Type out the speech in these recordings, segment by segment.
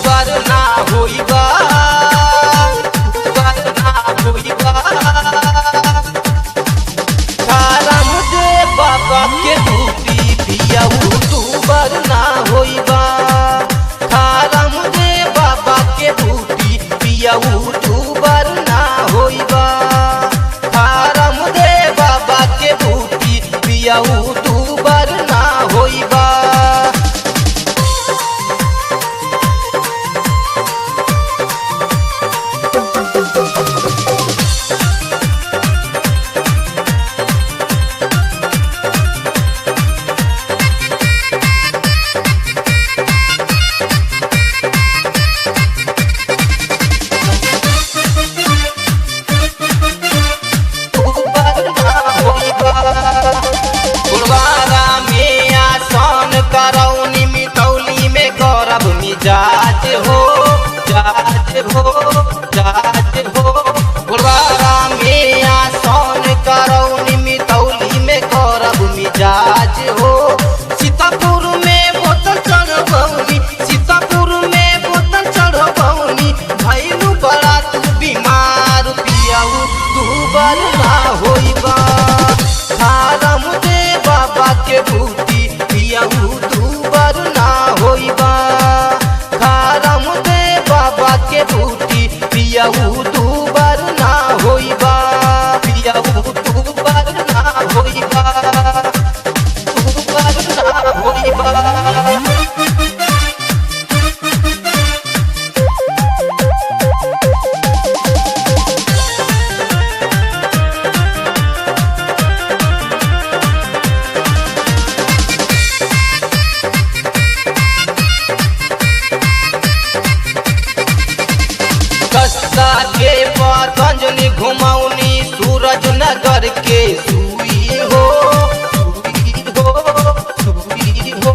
वरना होइबा वरना होइबा थारम दे बाबा के बूटी पियाऊ तू वरना होइबा थारम दे बाबा के बूटी पियाऊ तू वरना होइबा थारम दे बाबा के बूटी पियाऊ तू वरना होइबा। जात हो जात हो जात हो गुरुवारा में आसान करौनी मितौली में करब मिजाज हो सीतापुर में बोतल चढ़बौनी सीतापुर में बोतल चढ़बौनी भैलू बड़ा तू बीमार पियाऊ तू वरना होइबा थारम दे बाबा के बूटी पियाऊ तू वरना होइबा थारम दे बाबा के बूटी पियाऊ तू वरना होइबा पियाऊ तू वरना होइबा तू वरना होइबा। कस्ता के पतंजलि घुमौनी सूरज नगर के सुई हो सुई हो सुई हो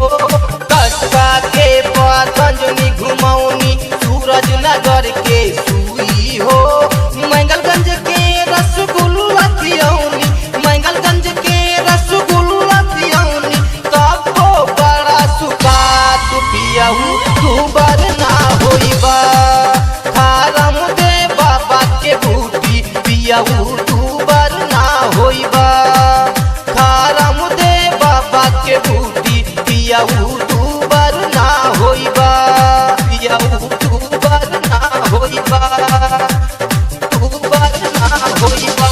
कस्ता के पतंजलि घुमौनी सूरज नगर के सुई हो मंगलगंज के रसगुल्ला पियौनी मंगलगंज के रसगुल्ला पियौनी तब तो बड़ा सुकात पियाऊ तू वरना होइबा थारम दे बाबा के बूटी पियाऊ तू वरना होइबा थारम दे बाबा के बूटी पियाऊ तू वरना होइबा पियाऊ तू वरना होइबा तू वरना होइबा।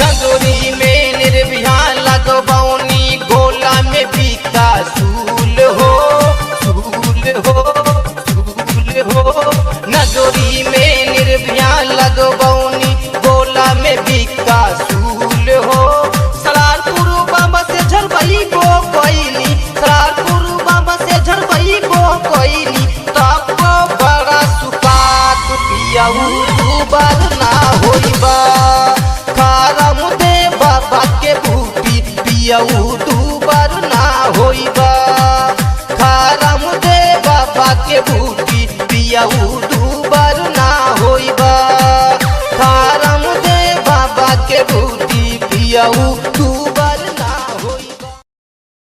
गंगोरी में निर्भियान लगबौनी गोला में बीता सूल हो सूल हो सूल हो नगोरी में निर्भियान लगबौनी गोला में बीता सूल हो सलारपुर बाबा से झरबई को कोइली सलारपुर बाबा से झरबई को कोइली तब को बड़ा सुकात पियाऊ तू वरना होइबा थारम दे बाबा के बूटी पियाऊ तू वरना होइबा थारम दे बाबा के बूटी पियाऊ तू वरना होइबा थारम दे बाबा के बूटी पियाऊ तू